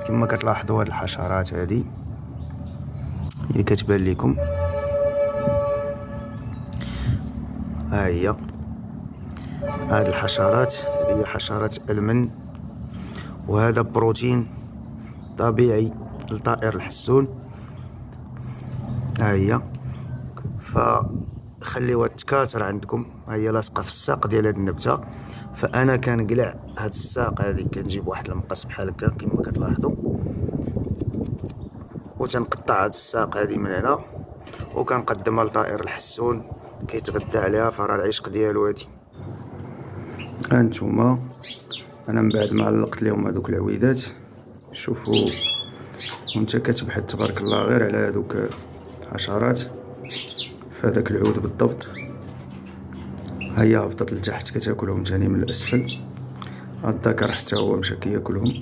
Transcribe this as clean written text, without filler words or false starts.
كما كتلاحظوا هاد الحشرات هادي اللي كتبان لكم، ها هي هاد الحشرات هي حشرات المن، وهذا بروتين طبيعي لطائر الحسون. ها هي، فخليوها تكاثر عندكم. ها هي لاصقه في الساق ديال هاد النبته. فانا كنقلع هاد الساق هادي، كنجيب واحد المقص بحال هكا كما كتلاحظوا، وتنقطع هاد الساق هادي من هنا، وكنقدمها لطائر الحسون كيتغدى عليها. فراه العشق ديالو هادي. هانتوما انا من بعد ما علقت لهم هادوك العويدات، شوفوا وانت كتبحث تبارك الله غير على هادوك الحشرات في هذاك العود بالضبط. هيا هبطت لتحت كتاكلهم تاني من الاسفل. الذكر حتى هو مشى كياكلهم.